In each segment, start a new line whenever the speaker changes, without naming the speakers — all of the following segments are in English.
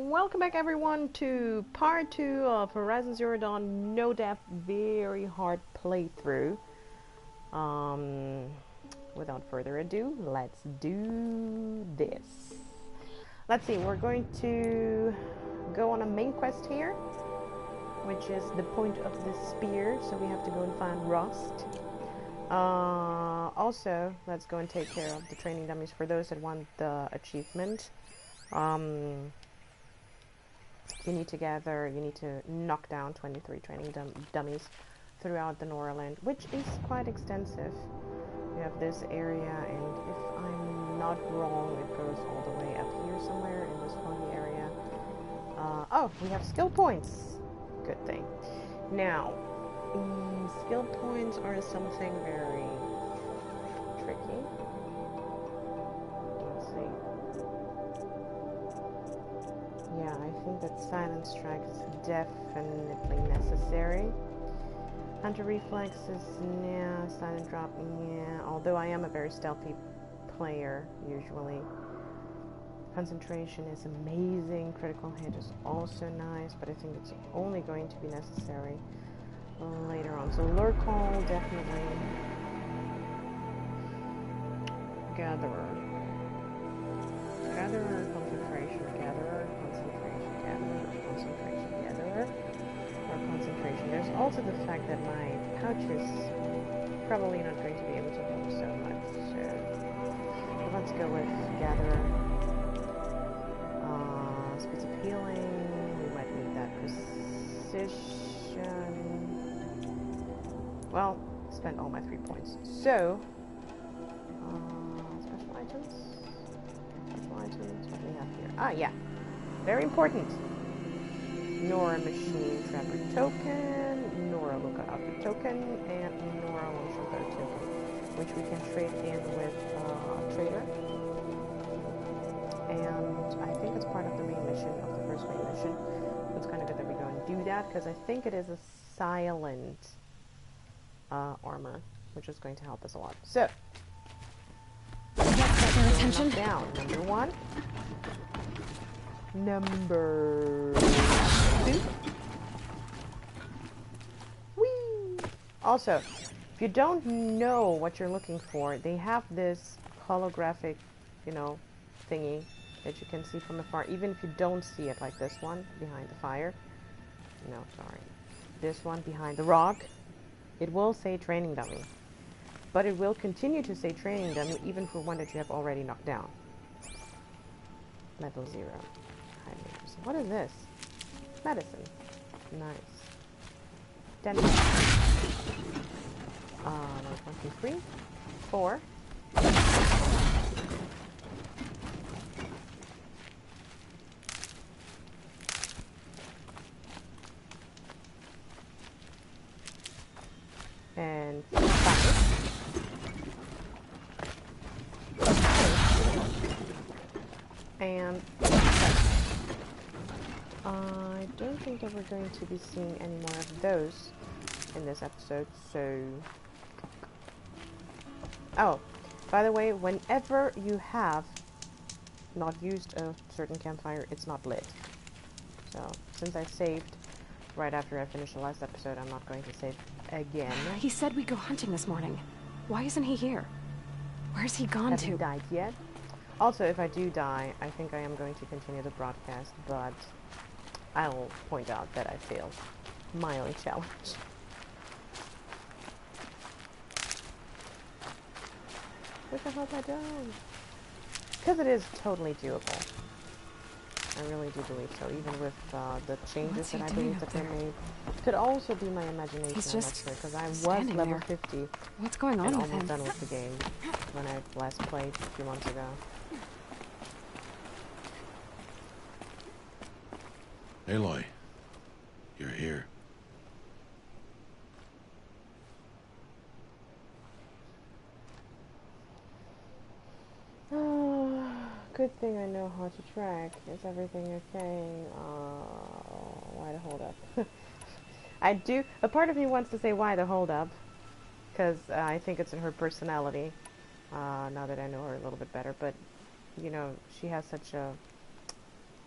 Welcome back everyone to part 2 of Horizon Zero Dawn No Death Very Hard playthrough. Without further ado, let's do this. Let's see, we're going to go on a main quest here, which is the point of the spear, so we have to go and find Rust. Also, let's go and take care of the training dummies for those that want the achievement. You need to knock down 23 training dummies throughout the Nora land, which is quite extensive. We have this area, and if I'm not wrong, it goes all the way up here somewhere in this foggy area. Oh, we have skill points. Good thing. Now, skill points are something very tricky. Let's see. Yeah, I think that Silent Strike is definitely necessary. Hunter Reflexes, yeah. Silent Drop, yeah. Although I am a very stealthy player, usually. Concentration is amazing. Critical Hit is also nice, but I think it's only going to be necessary later on. So Lure Call, definitely. Gatherer. Gatherer, concentration, gatherer, concentration, gatherer, concentration, gatherer, or concentration. There's also the fact that my pouch is probably not going to be able to hold so much, so let's go with gatherer. Speeds of healing, we might need that precision. Well, spent all my 3 points. So, special items? What we have here? Ah, yeah. Very important. Nora Machine Trapper Token, Nora Lookout Outfit Token, and Nora Longshot Token, which we can trade in with Trader. And I think it's part of the main mission, of the first main mission. It's kind of good that we go and do that, because I think it is a silent armor, which is going to help us a lot. So,
Your attention.
down. Number 1. Number 2. Whee! Also, if you don't know what you're looking for, they have this holographic, thingy that you can see from afar, even if you don't see it, like this one behind the fire. No, sorry. This one behind the rock. It will say training dummy. But it will continue to say training dummy even for one that you have already knocked down. Level 0. What is this? Medicine. Nice. Dental. 1, 2, 3, 4. And 5. And 7. I don't think that we're going to be seeing any more of those in this episode, so... Oh, by the way, whenever you have not used a certain campfire, it's not lit. So, since I saved right after I finished the last episode, I'm not going to save again.
He said we'd go hunting this morning. Why isn't he here? Where's he gone to?
Haven't died yet. Also, if I do die, I think I am going to continue the broadcast, but I'll point out that I failed my own challenge. Which I hope I don't. Because it is totally doable. I really do believe so, even with the changes that I believe that they made. Could also be my imagination,
He's
I'm not
just
sure, because I was
standing
level
there.
50
What's going on
and
with
almost
him?
done with the game when I last played a few months ago.
Aloy, you're here.
Good thing I know how to track. Is everything okay? Why the hold up? I do. A part of me wants to say why the hold up, because I think it's in her personality. Now that I know her a little bit better, but you know, she has such a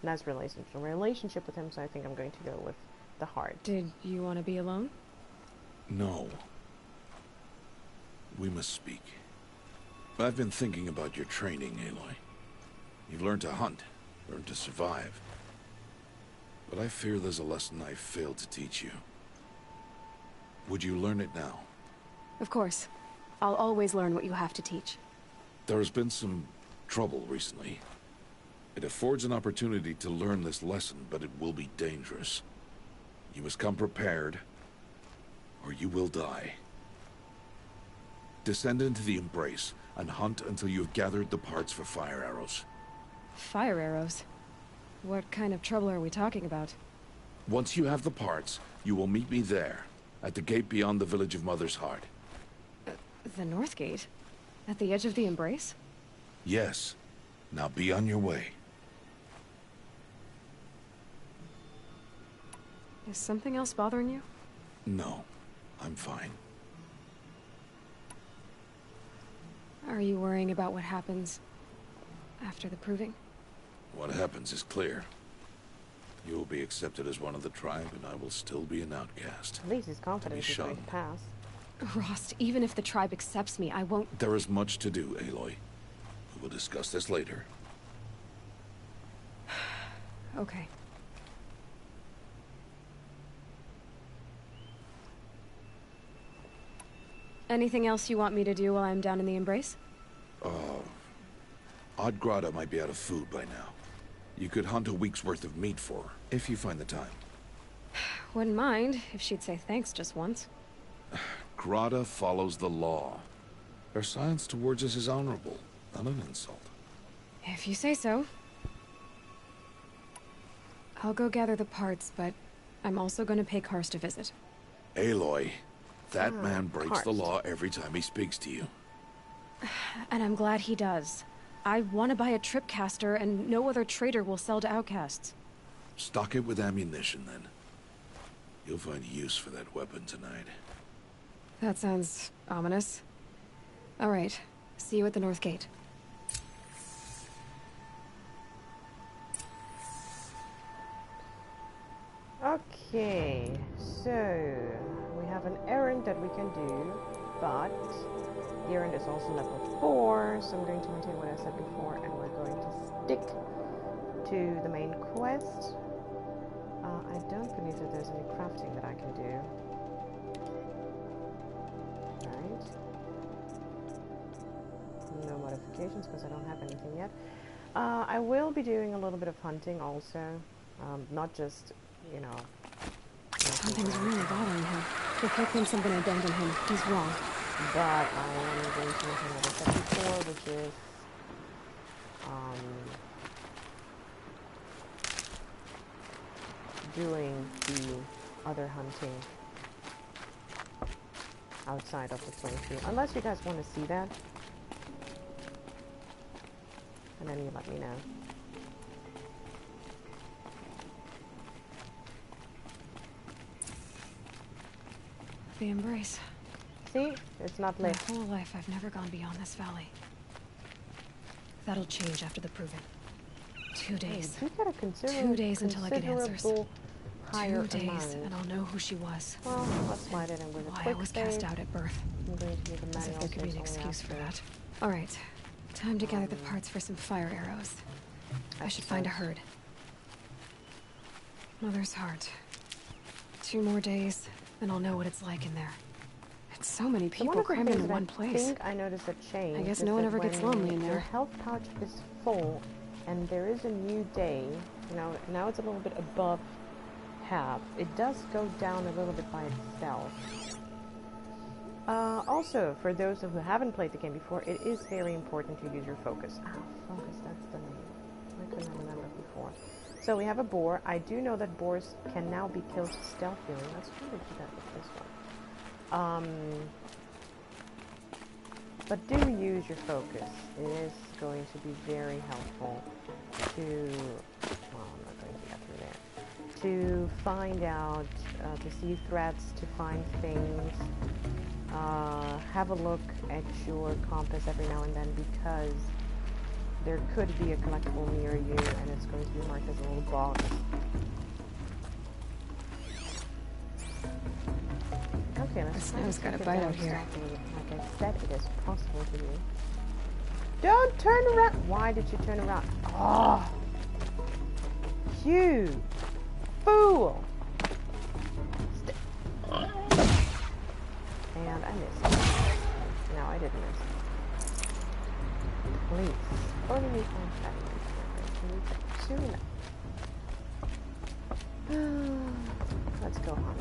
nice relationship with him, so I think I'm going to go with the heart.
Did you want to be alone?
No. We must speak. I've been thinking about your training, Aloy. You've learned to hunt, learned to survive. But I fear there's a lesson I failed to teach you. Would you learn it now?
Of course. I'll always learn what you have to teach.
There has been some trouble recently. It affords an opportunity to learn this lesson, but it will be dangerous. You must come prepared, or you will die. Descend into the Embrace and hunt until you have gathered the parts for fire arrows.
Fire arrows? What kind of trouble are we talking about?
Once you have the parts, you will meet me there, at the gate beyond the village of Mother's Heart.
The North Gate? At the edge of the Embrace?
Yes. Now be on your way.
Is something else bothering you?
No, I'm fine.
Are you worrying about what happens after the proving?
What happens is clear. You will be accepted as one of the tribe, and I will still be an outcast.
At least he's confident he's going to
shunned.
pass.
Rost, even if the tribe accepts me, I won't...
There is much to do, Aloy. We will discuss this later.
Okay. Anything else you want me to do while I'm down in the Embrace?
Odd Grotto might be out of food by now. You could hunt a week's worth of meat for her, if you find the time.
Wouldn't mind if she'd say thanks just once.
Grotto follows the law. Her silence towards us is honorable, not an insult.
If you say so. I'll go gather the parts, but I'm also going to pay Karst a visit.
Aloy, that man breaks the
Karst.
law every time he speaks to you.
And I'm glad he does. I want to buy a tripcaster, and no other trader will sell to outcasts.
Stock it with ammunition, then. You'll find use for that weapon tonight.
That sounds ominous. All right. See you at the North Gate.
Okay, so we have an errand that we can do, but the errand is also level 4, so I'm going to maintain what I said before, and we're going to stick to the main quest. I don't believe that there's any crafting that I can do. Right. No modifications because I don't have anything yet. I will be doing a little bit of hunting also, not just, you know...
Something's really bothering him. If he thinks I'm going to abandon him, he's wrong.
But I am going to maintain what I said before, which is doing the other hunting outside of the playfield. Unless you guys want to see that. And then you let me know.
The Embrace.
See? It's not
My
lit.
whole life, I've never gone beyond this valley. That'll change after the proving. 2 days.
You got a
2 days until I get answers. 2
Higher
days,
amount.
and I'll know who she was.
Well, let's slide it in with a
Why
quick
I was cast
save.
out at birth.
I'm going to give a
As if
manual
there could be an
save only
excuse for
after.
that. All right. Time to gather the parts for some fire arrows. I should find a herd. Mother's Heart. 2 more days, then I'll know what it's like in there. It's so many
So one
people
of the
crammed
things
into
that
one
I
place.
think I noticed a change.
I guess
is
no one
that
ever gets
when
lonely in
your
there.
health pouch is full, and there is a new day. You know, now it's a little bit above half. It does go down a little bit by itself. Also, for those who haven't played the game before, it is very important to use your focus. Ah, focus, that's the name. I couldn't remember before. So we have a boar. I do know that boars can now be killed stealthily. Let's try to do that with this one. But do use your focus. It is going to be very helpful to, well, I'm not going to get through there, to find out, to see threats, to find things. Have a look at your compass every now and then, because there could be a collectible near you, and it's going to to be marked as a little box. Okay, let's try
snow's
to
got a
take it
bite
down
out here.
stealthily, like I said it is possible to do. Don't turn around! Why did you turn around? Oh! You fool! And I missed. No, I didn't miss. Please. Only me find that. Let's go hunt.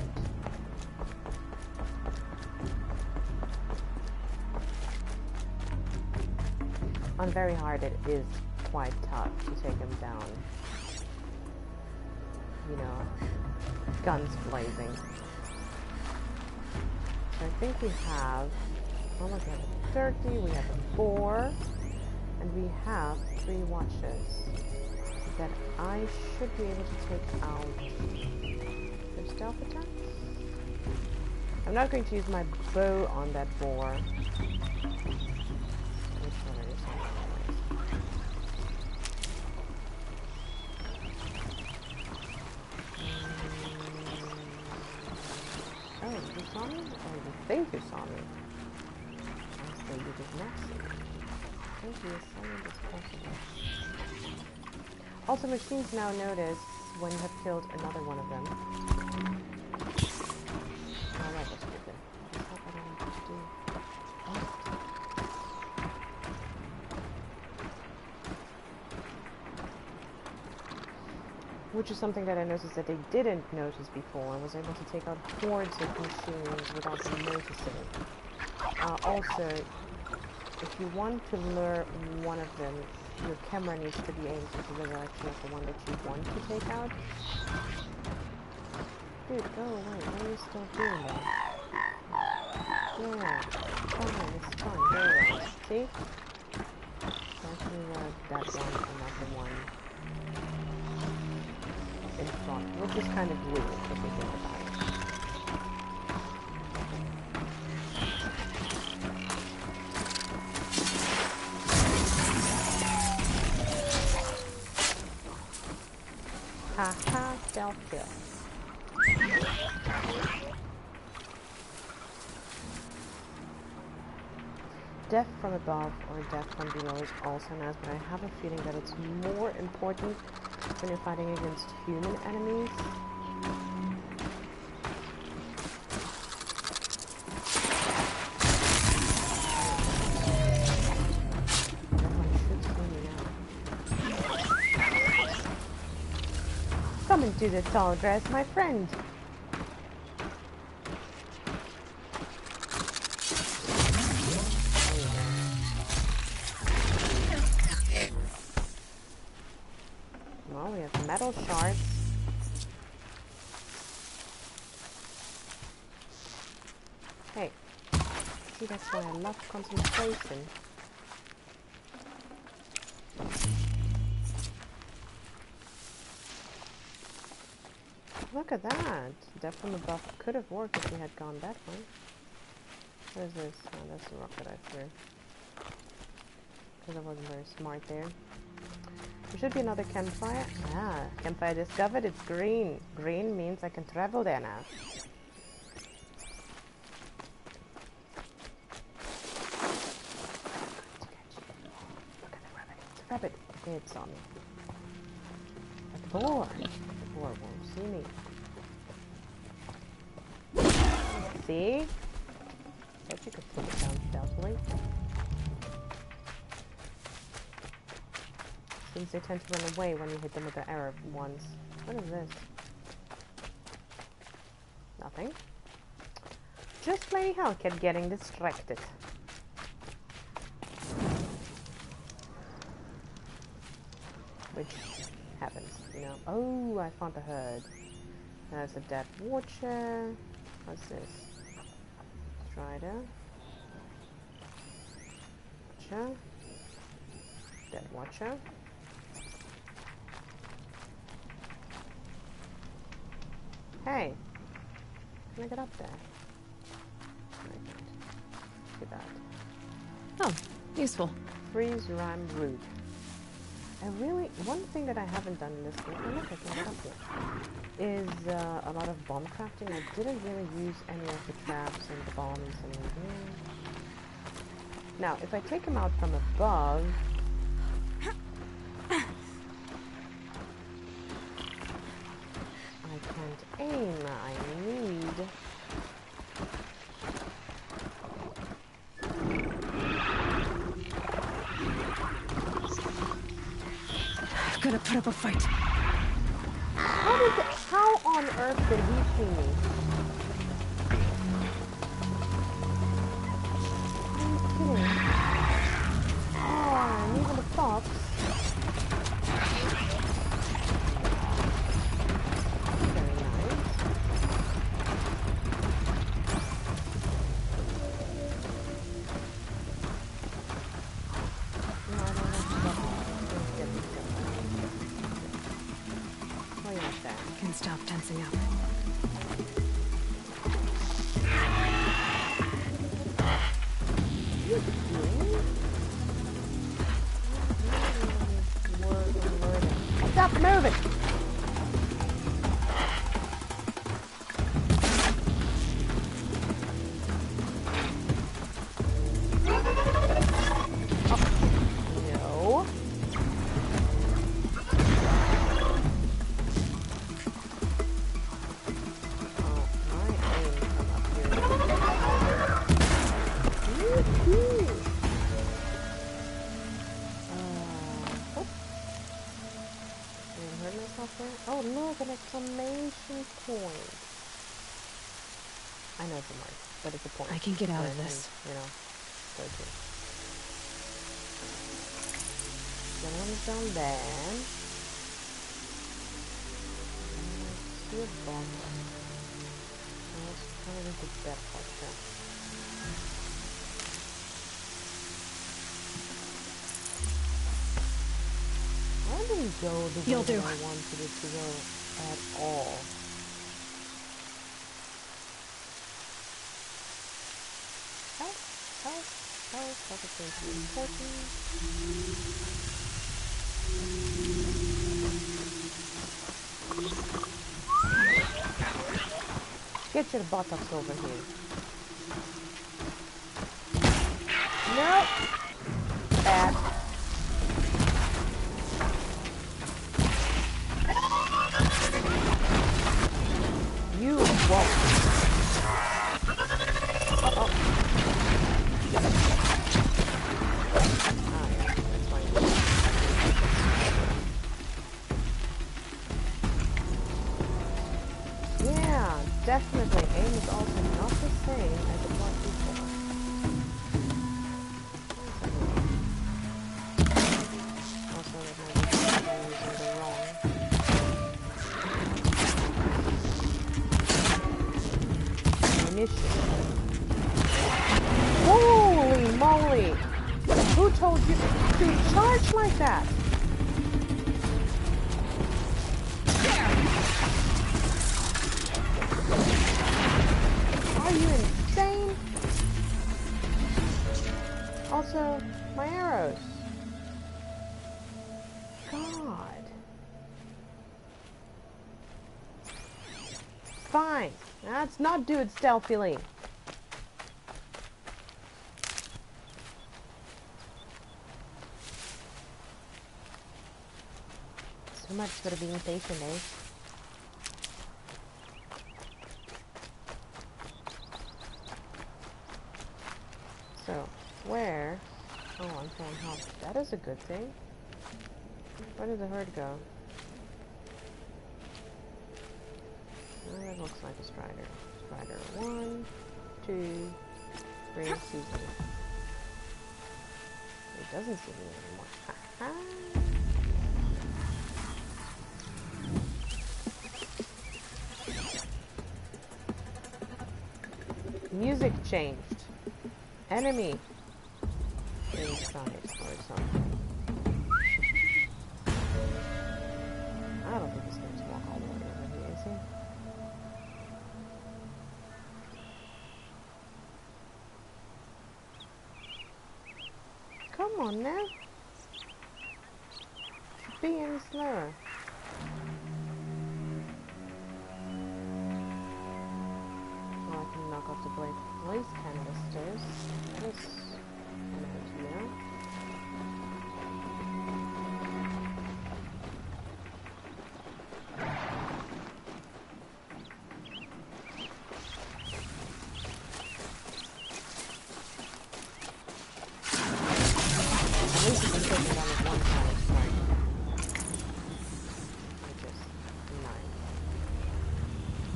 On very hard, it is quite tough to take him down. You know, guns blazing. So I think we have, oh look, we have a turkey, we have a boar, and we have 3 watches that I should be able to take out. Their stealth attacks? I'm not going to use my bow on that boar. Oh, you saw me? Oh, you think you saw me. I say you did not see me. Thank you, silent as possible. Also, machines now notice when you have killed another one of them. Oh, that was stupid. That's not what I wanted to do. Which is something that I noticed that they didn't notice before. I was able to take out hordes of machines without them noticing. Also, if you want to lure one of them, your camera needs to be aimed into the direction of the one that you want to take out. Dude, go away. Why are you still doing that? Yeah, fine, it's fine. Go away. See? Actually, that one and not the one in front, which is kind of weird if you think about it. Haha, self-kill. Death from above or death from below is also nice, but I have a feeling that it's more important when you're fighting against human enemies. Everyone should see me now. Come into the tall grass, my friend. Well, we have metal shards. Hey, see, that's why I love concentration. Look at that! Death from above could have worked if we had gone that way. What is this? Oh, that's the rock that I threw. Because I wasn't very smart there. There should be another campfire. Ah, campfire discovered. It's green. Green means I can travel there now. Look at the rabbit. It's a rabbit. It saw me. A boar. The boar won't see me. See? Thought you could take it down stealthily. Seems they tend to run away when you hit them with the arrow once. What is this? Nothing. Just Lady Hell kept getting distracted. Which happens, you know. Oh, I found the herd. There's a dead watcher. What's this? Strider. Watcher. Dead watcher. Hey, can I get up there? I can't. Too bad.
Oh, useful.
Freeze rhyme root. One thing that I haven't done in this game, oh look, I can get up here, is a lot of bomb crafting. I didn't really use any of the traps and the bombs and now, if I take him out from above, I can't aim. I need...
I've got to put up a fight.
How on earth did he see me? Are you kidding? Oh, and even the fox. Very nice. No, I don't know let's get this going. Oh, yeah, there.
I can stop tensing up.
Stop moving! Oh, no. Oh, my aim from up here. Woohoo! Oops. Did I hurt myself there? Oh, look, an exclamation point. I know it's a mark, but it's a point.
I can get out
where
of
I
this.
can, go to. That one's down there. See a bomb. Let's try to get that part there. I didn't go the way that I wanted it to go at all. Health is going to be important. Get your buttocks over here. Nope. Bad. You won't. Uh-oh. Yeah, definitely. Aim is also not the same as it was before. Also, that might be using the wrong. Ammunition. Holy moly! Who told you to charge like that? Are you insane? Also, my arrows. God. Fine. Let's not do it stealthily. So much for being patient, eh? So, where? Oh, I'm trying help. That is a good thing. Where did the herd go? Oh, that looks like a strider. Strider 1, 2, 3, sees me. It doesn't see me anymore. Ha-ha! Music changed. Enemy inside or something. I don't think this game's walk all the way over here, is he? Come on now. being slow. Well, I can knock off the blaze canisters. That is an idea. At least you can take it down with one kind of strike. Which is nice.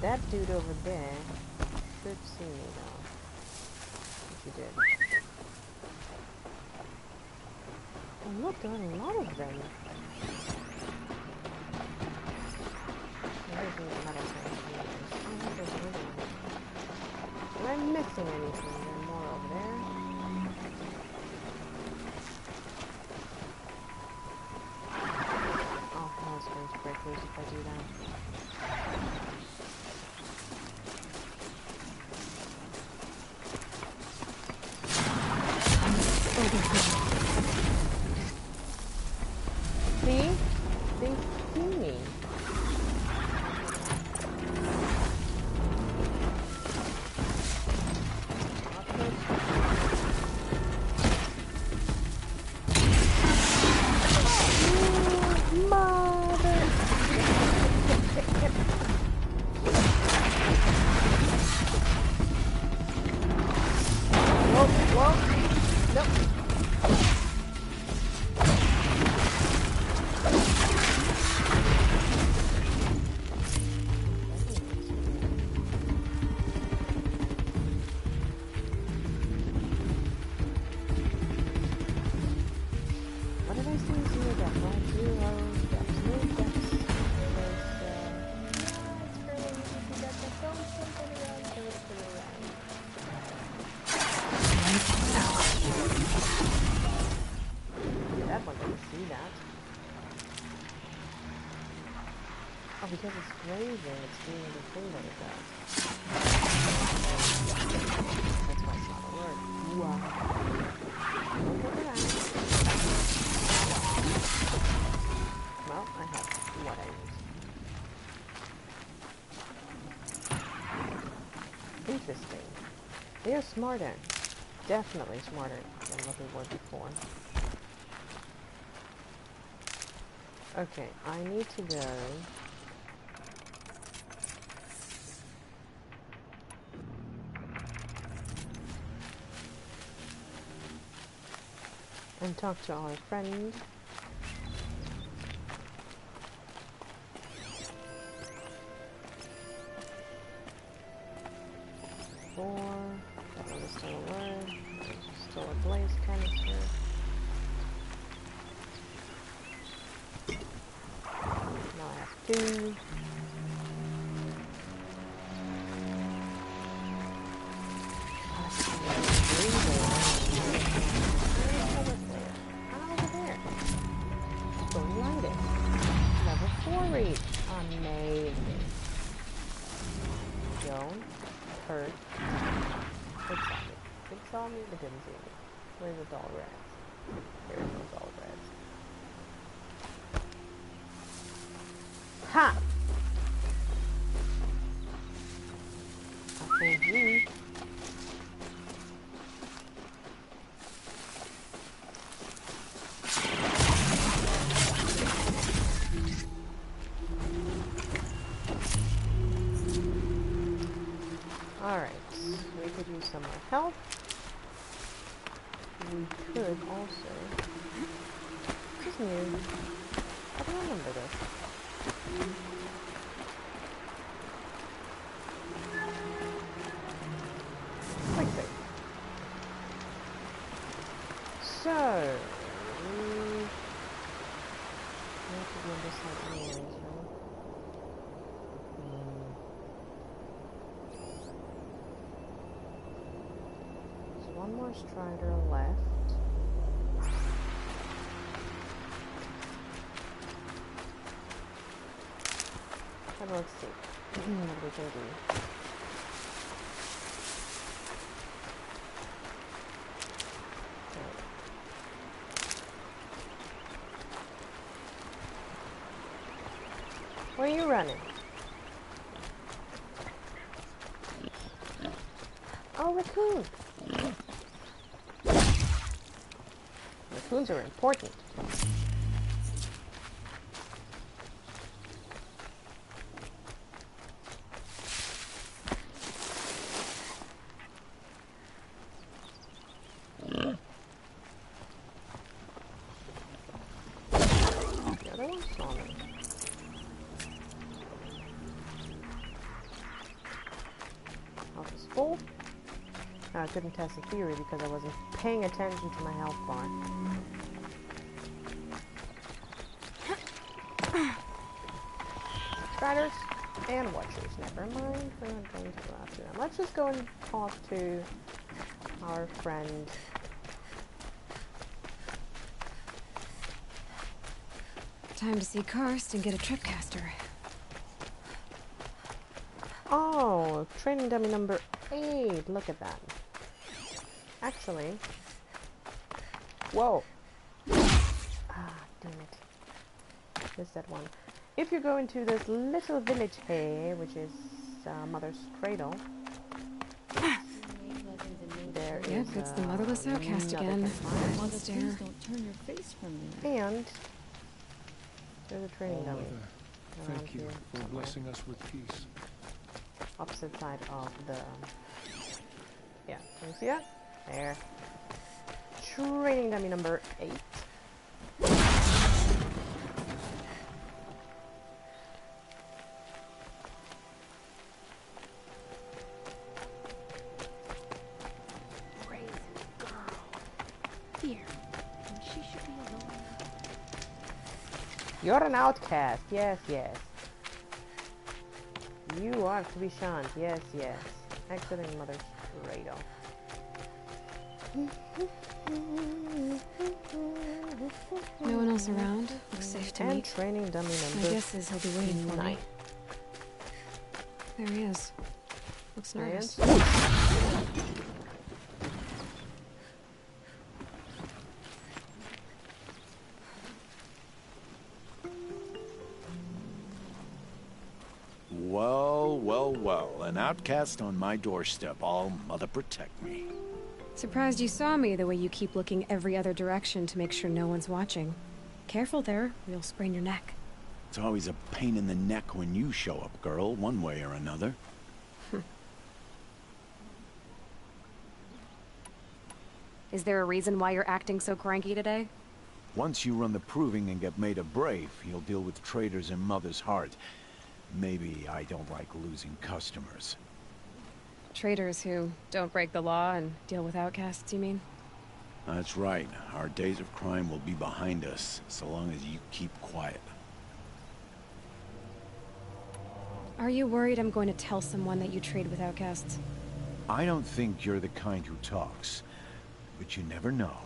That dude over there should see me though. Which he did. Oh look, there are a lot of them. There's a metal tank. Oh look, there's another one. Am I missing anything? Is there more over there? Oh, hell's going to break loose if I do that. See? They see me. Mother! Whoa, whoa! Nope. What did I say? Zero depth, right? Zero depth. No depth. It's fairly easy to get the phone something around, so it's pretty around. That one didn't see that. Oh, because it's grazing, it's doing the thing that it does. That's why it's not alert. Wow. Look at that. Well, I have what I need. Interesting. They are smarter. Definitely smarter than what they were before. Okay, I need to go. And talk to our friend. That one is still alive. There's still a blaze canister. Now I have two. Going lighted. Level 4 reach. Amazing. Don't hurt. It saw me. It saw me, but didn't see me. Where's the dull rats? There is no dull rats. Ha! I fooled you. Alright, we could use some more help. We could also... This is new. I don't remember this. Quick save. So... We have to be on this side anyways, right? One more strider left. But let's see what we can do. Where are you running? Oh, raccoon! Raccoons are important. The other one saw me. Health is full. I couldn't test the theory because I wasn't paying attention to my health bar. Striders and watchers. Never mind. We're not going to go after them. Let's just go and talk to our friend.
Time to see Karst and get a tripcaster.
Oh, training dummy number 8. Look at that. Actually, whoa. Ah, damn it. Missed that one. If you go into this little village here, which is Mother's Cradle, there is
Yep, it's the motherless outcast again. Monster.
Don't turn your face from me.
and there's a training dummy. around
Thank you
here
for
somewhere.
blessing us with peace.
Opposite side of the... Yeah, can you see that? There. Training dummy number 8.
Crazy girl. Here. She should be alone.
You're an outcast. Yes, yes. You are to be shunned. Yes, yes. Exiting Mother's Cradle.
No one else around. Looks safe to
And
me.
training dummy
My
number
guess is he'll be waiting for me.
9.
There he is. Looks
There he
nervous.
is.
Well, well, well. An outcast on my doorstep. All mother protect me.
Surprised you saw me the way you keep looking every other direction to make sure no one's watching. Careful there, or you'll sprain your neck.
It's always a pain in the neck when you show up, girl, one way or another.
Is there a reason why you're acting so cranky today?
Once you run the proving and get made a brave, you'll deal with traitors in Mother's Heart. Maybe I don't like losing customers.
Traitors who don't break the law and deal with outcasts, you mean?
That's right. Our days of crime will be behind us, so long as you keep quiet.
Are you worried I'm going to tell someone that you trade with outcasts?
I don't think you're the kind who talks, but you never know.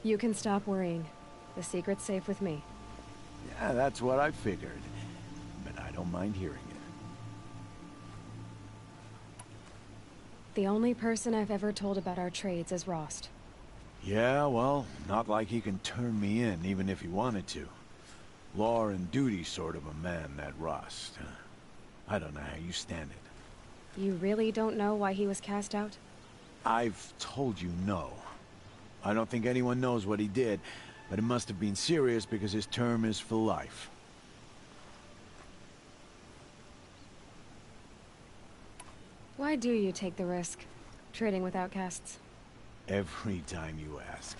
You can stop worrying. The secret's safe with me.
Yeah, that's what I figured. But I don't mind hearing it.
The only person I've ever told about our trades is Rost.
Yeah, well, not like he can turn me in, even if he wanted to. Law and duty sort of a man, that Rost. I don't know how you stand it.
You really don't know why he was cast out?
I've told you no. I don't think anyone knows what he did, but it must have been serious because his term is for life.
Why do you take the risk, trading with outcasts?
Every time you ask.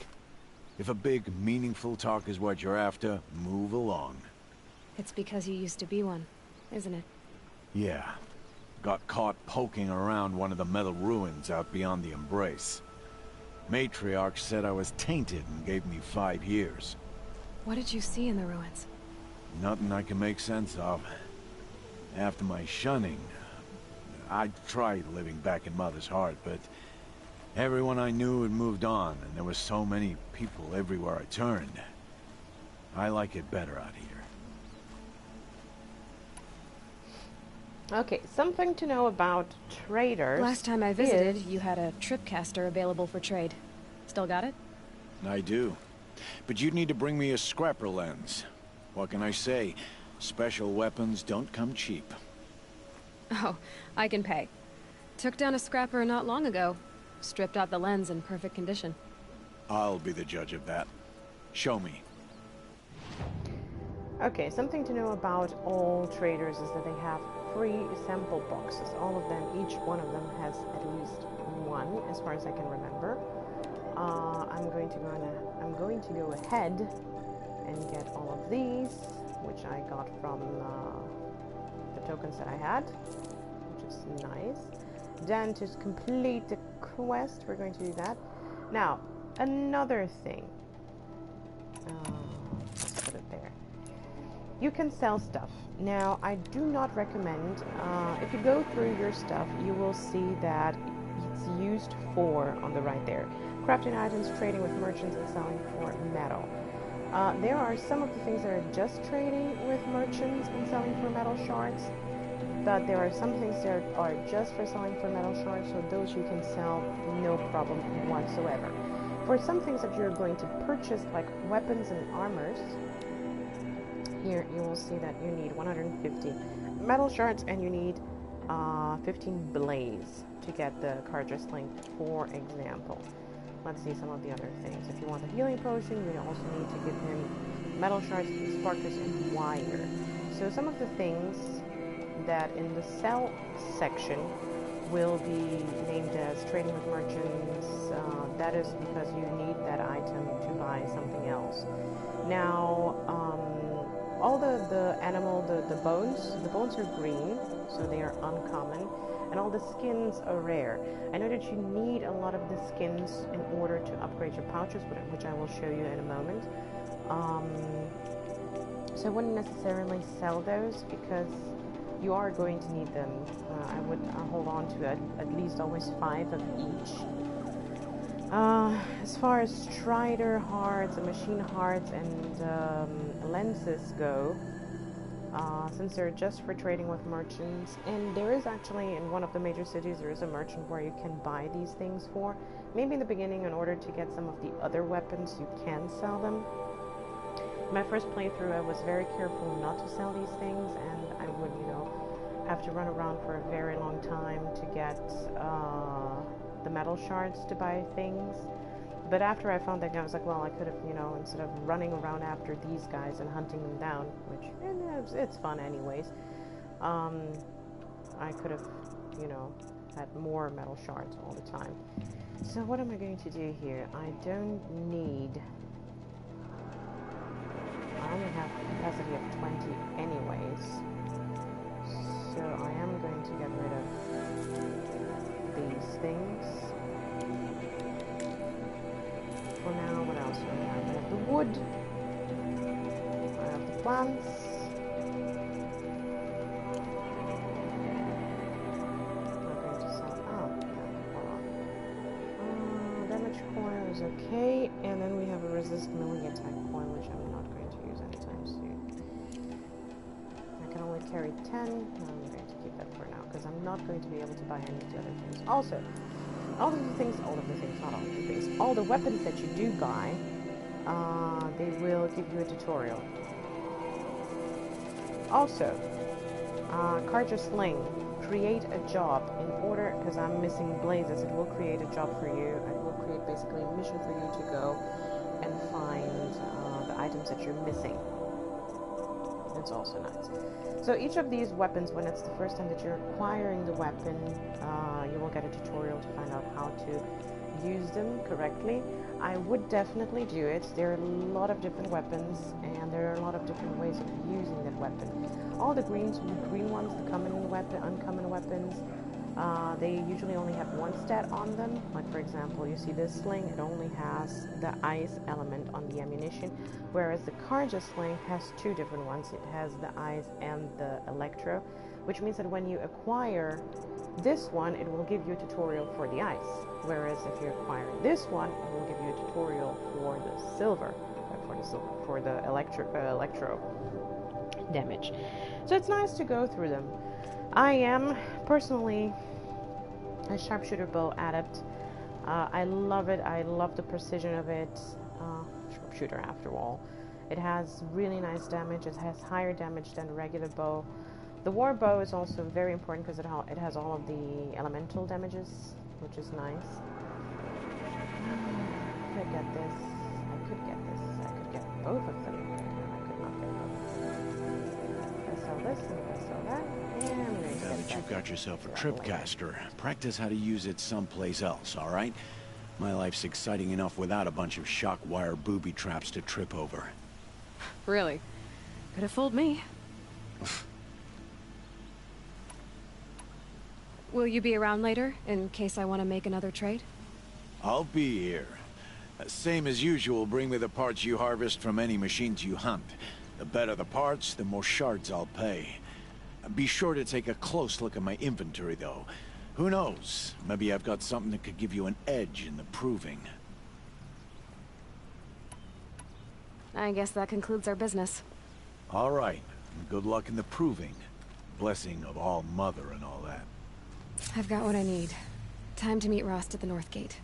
If a big, meaningful talk is what you're after, move along.
It's because you used to be one, isn't it?
Yeah. Got caught poking around one of the metal ruins out beyond the Embrace. Matriarch said I was tainted and gave me 5 years.
What did you see in the ruins?
Nothing I can make sense of. After my shunning, I tried living back in Mother's Heart, but everyone I knew had moved on, and there were so many people everywhere I turned. I like it better out here.
Okay, something to know about traders.
Last time I visited, you had a tripcaster available for trade. Still got it?
I do. But you'd need to bring me a scrapper lens. What can I say? Special weapons don't come cheap.
Oh, I can pay. Took down a scrapper not long ago. Stripped out the lens in perfect condition.
I'll be the judge of that. Show me.
Okay, something to know about all traders is that they have free sample boxes. All of them, each one of them has at least one, as far as I can remember. I'm going to go ahead and get all of these, which I got from the tokens that I had, which is nice. Then to complete the quest, we're going to do that. Now, another thing. Let's put it there. You can sell stuff. Now, I do not recommend, if you go through your stuff, you will see that it's used for, on the right there, crafting items, trading with merchants, and selling for metal. There are some of the things that are just trading with merchants and selling for metal shards, but there are some things that are just for selling for metal shards, so those you can sell no problem whatsoever. For some things that you're going to purchase, like weapons and armors, here you will see that you need 150 metal shards and you need 15 blaze to get the Carja Sling, for example. Let's see some of the other things. If you want a healing potion, you also need to give him metal shards, sparkers, and wire. So some of the things that in the sell section will be named as trading with merchants, that is because you need that item to buy something else. Now, all the animal, the bones are green, so they are uncommon, and all the skins are rare. I know that you need a lot of the skins in order to upgrade your pouches, which I will show you in a moment. So I wouldn't necessarily sell those because you are going to need them. I would hold on to at least always 5 of each. As far as Strider hearts and machine hearts and lenses go, since they're just for trading with merchants, and there is actually in one of the major cities there is a merchant where you can buy these things for. Maybe in the beginning, in order to get some of the other weapons, you can sell them. In my first playthrough, I was very careful not to sell these things, and I would, have to run around for a very long time to get the metal shards to buy things. But after I found that, I was like, well, I could have, instead of running around after these guys and hunting them down, which it's fun anyways, I could have, had more metal shards all the time. So what am I going to do here? I don't need... I only have a capacity of 20 anyways. So I am going to get rid of these things. For now, what else do I have? I have the wood. I have the plants. I'm going to sell... Oh, yeah, hold on. Damage coil is okay. And then we have a resist melee attack coil, which I'm not going to use anytime soon. I can only carry 10. No, I'm going to keep that for now, because I'm not going to be able to buy any of the other things. Also, all the weapons that you do buy, they will give you a tutorial. Also, Carja Sling, create a job in order, because I'm missing blazes, it will create a job for you. It will create basically a mission for you to go and find the items that you're missing. That's also nice. So each of these weapons, when it's the first time that you're acquiring the weapon, you will get a tutorial to find out how to use them correctly. I would definitely do it. There are a lot of different weapons, and there are a lot of different ways of using that weapon. All the green ones, the uncommon weapons, they usually only have one stat on them. Like for example, you see this sling, it only has the ice element on the ammunition, whereas the Carja Sling has 2 different ones. It has the ice and the electro, which means that when you acquire this one, it will give you a tutorial for the ice, whereas if you acquire this one, it will give you a tutorial for the silver, for the electro damage. So it's nice to go through them. I am personally a sharpshooter bow adept. I love it. I love the precision of it. Sharpshooter after all. It has really nice damage. It has higher damage than the regular bow. The war bow is also very important because it has all of the elemental damages, which is nice. I could get this. I could get this. I could get both of them. I could not get both. I sell this and I sell that. And I'm going to
Now that you've got yourself a tripcaster, practice how to use it someplace else, all right? My life's exciting enough without a bunch of shock wire booby traps to trip over.
Really? Could have fooled me. Will you be around later, in case I want to make another trade?
I'll be here. Same as usual, bring me the parts you harvest from any machines you hunt. The better the parts, the more shards I'll pay. Be sure to take a close look at my inventory, though. Who knows? Maybe I've got something that could give you an edge in the proving.
I guess that concludes our business.
All right. Good luck in the proving. Blessing of All Mother and all that.
I've got what I need. Time to meet Rost at the North Gate.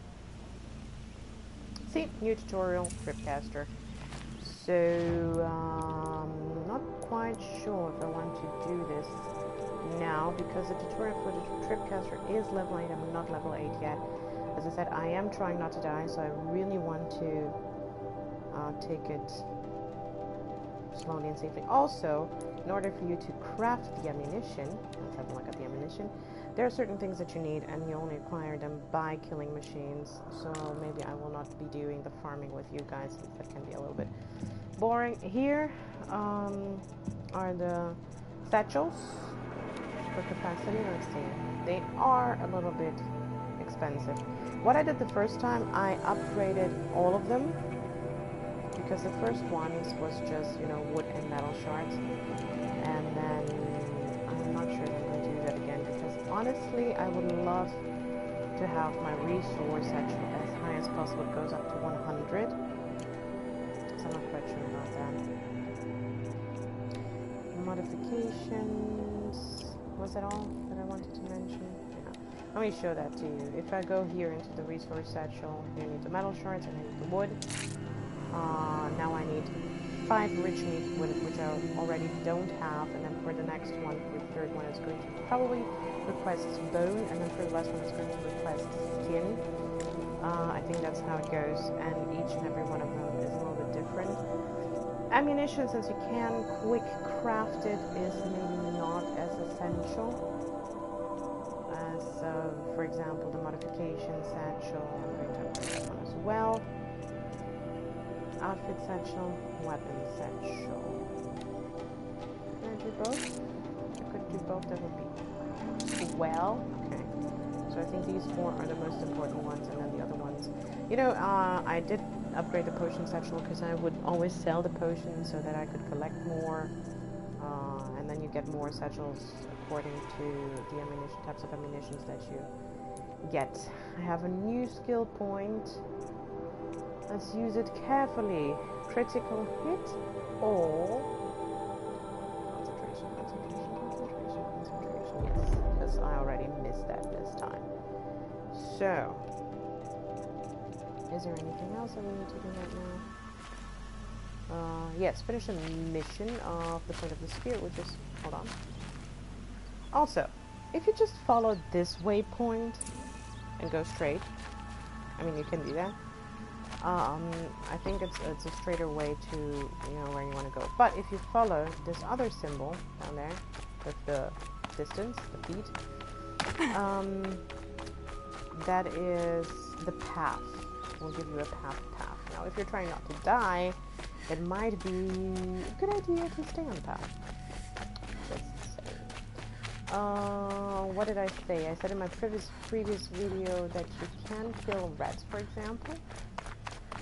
See, new tutorial, Tripcaster. So, not quite sure if I want to do this now, because the tutorial for the Tripcaster is level 8, I'm not level 8 yet. As I said, I am trying not to die, so I really want to take it slowly and safely. Also, in order for you to craft the ammunition, let's have a look at the ammunition, there are certain things that you need, and you only acquire them by killing machines, so maybe I will not be doing the farming with you guys, since that can be a little bit boring. Here are the satchels for capacity. Let's see. They are a little bit expensive. What I did the first time, I upgraded all of them, because the first ones was just, you know, wood and metal shards, and then I'm not sure if I'm going to do that again, because honestly I would love to have my resource satchel as high as possible. It goes up to 100, so I'm not quite sure about that. Modifications, was that all that I wanted to mention? Yeah. Let me show that to you. If I go here into the resource satchel, you need the metal shards and I need the wood. Now I need 5 rich meat, which I already don't have, and then for the next one, for the third one, it's going to probably request bone, and then for the last one, it's going to request skin. I think that's how it goes, and each and every one of them is a little bit different. Ammunition, since you can quick craft it, is maybe not as essential as, for example, the modification satchel. I'm going to upgrade that one as well. Outfit satchel, weapon satchel. Can I do both? I could do both, that would be well. Okay. So I think these 4 are the most important ones, and then the other ones. You know, I did upgrade the potion satchel because I would always sell the potions so that I could collect more. And then you get more satchels according to the ammunition, types of ammunitions that you get. I have a new skill point. Let's use it carefully. Critical hit or concentration. Yes, because I already missed that this time. So, is there anything else that we need to do right now? Yes, finish a mission of the point of the spear, which is, hold on. Also, if you just follow this waypoint and go straight, I mean, you can do that. I think it's a straighter way to, you know, where you want to go. But if you follow this other symbol down there with the distance, the feet, that is the path. We'll give you a path. Now, if you're trying not to die, it might be a good idea to stay on the path. Just saying. What did I say? I said in my previous video that you can kill rats, for example.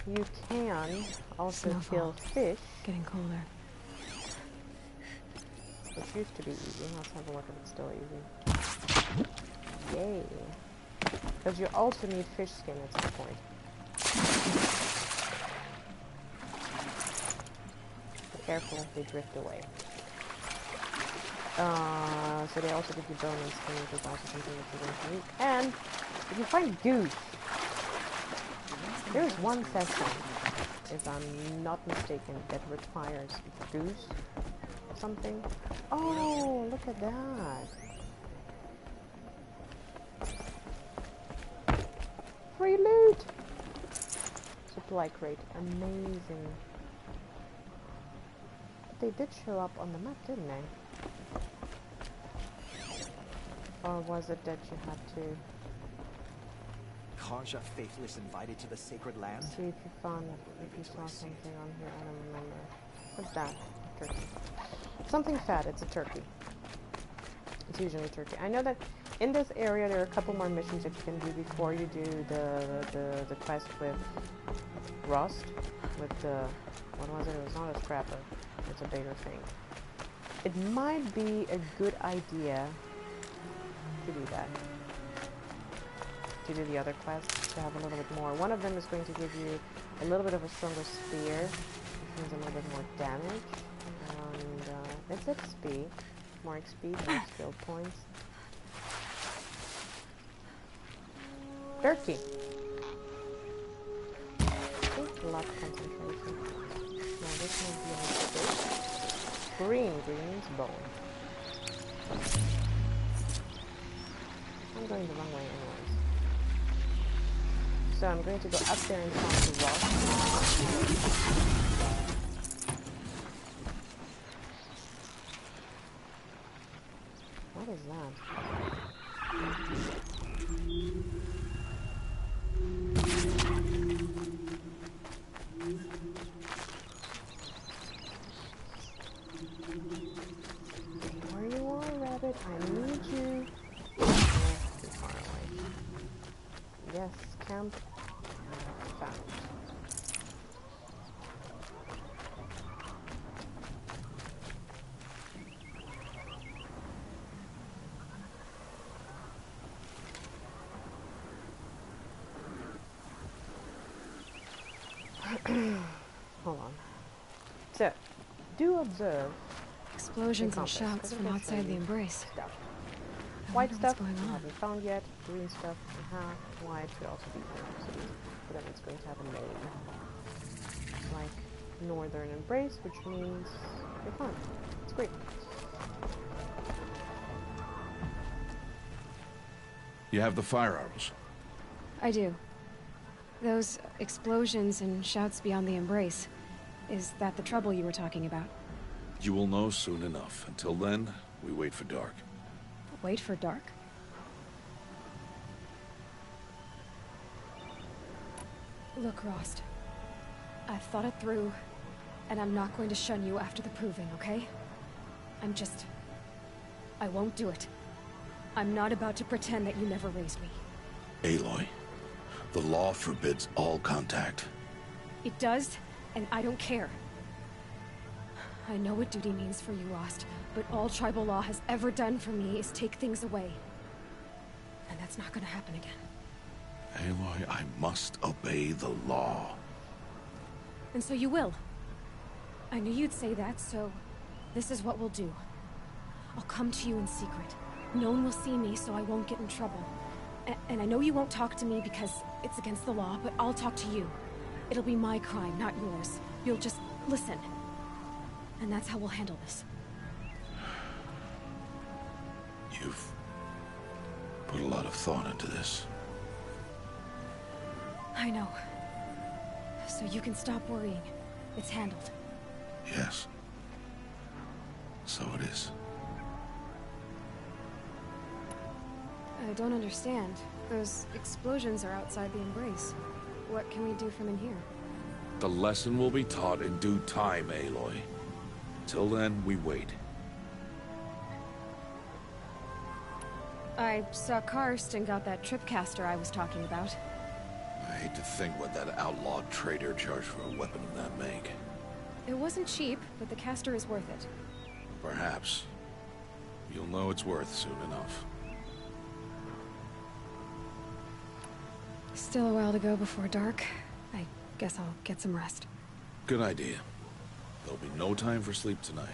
You can also kill fish.
Getting colder.
Which used to be easy. Let's have a look if it's still easy. Yay. Because you also need fish skin at some point. Be careful, they drift away. So they also give you bone and skin, which is also something that you're going to need. And if you find goose, there's one session if I'm not mistaken, that requires goose or something. Oh, look at that. Free loot! Supply crate, amazing. They did show up on the map, didn't they? Or was it that you had to
Karja faithless invited to the sacred land?
see if you found, if you saw something on here? I don't remember. What's that? Turkey. Something fat. It's a turkey. It's usually a turkey. I know that in this area there are a couple more missions that you can do before you do the quest with Rust. With the, what was it? It was not a scrapper. It's a bigger thing. It might be a good idea to do that. To do the other quests, to have a little bit more. One of them is going to give you a little bit of a stronger spear, which means a little bit more damage. And it's XP. More XP, more skill points. Turkey. A lot of concentration. Now this might be a mistake. Green means bone. I'm going the wrong way anyways. So I'm going to go up there and talk to Ross. What is that? Where you are, rabbit? I need you. Too far away. Yes, camp. Found. Hold on. So, do observe
Explosions and shouts from outside the embrace.
stuff.
I
White
wonder what's
stuff
going
we
on.
haven't found yet. Green stuff we have. White could also be purple, but then it's going to have a name. Like Northern Embrace, which means you're fun. It's great.
You have the fire arrows.
I do. Those explosions and shouts beyond the embrace. Is that the trouble you were talking about?
You will know soon enough. Until then, we wait for dark.
Wait for dark? Look, Rost. I've thought it through, and I'm not going to shun you after the proving, okay? I won't do it. I'm not about to pretend that you never raised me.
Aloy, the law forbids all contact.
It does, and I don't care. I know what duty means for you, Rost, but all tribal law has ever done for me is take things away. And that's not gonna happen again.
Aloy, I must obey the law.
And so you will. I knew you'd say that, so this is what we'll do. I'll come to you in secret. No one will see me, so I won't get in trouble. And I know you won't talk to me because it's against the law, but I'll talk to you. It'll be my crime, not yours. You'll just listen. And that's how we'll handle this.
You've put a lot of thought into this.
I know. So you can stop worrying. It's handled.
Yes. So it is.
I don't understand. Those explosions are outside the embrace. What can we do from in here?
The lesson will be taught in due time, Aloy. Till then, we wait.
I saw Karst and got that tripcaster I was talking about.
I hate to think what that outlawed trader charged for a weapon of that make.
It wasn't cheap, but the caster is worth it.
Perhaps. You'll know it's worth soon enough.
Still a while to go before dark. I guess I'll get some rest.
Good idea. There'll be no time for sleep tonight.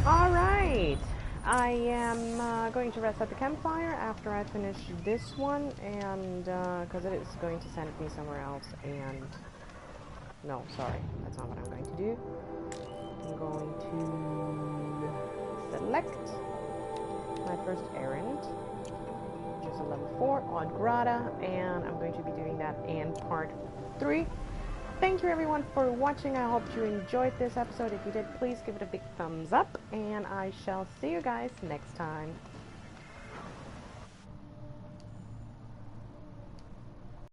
All right. I am going to rest at the campfire after I finish this one, and because it is going to send me somewhere else, and no, sorry, that's not what I'm going to do. I'm going to select my first errand, which is a level 4 on Grata, and I'm going to be doing that in part 3. Thank you everyone for watching. I hope you enjoyed this episode. If you did, please give it a big thumbs up, and I shall see you guys next time.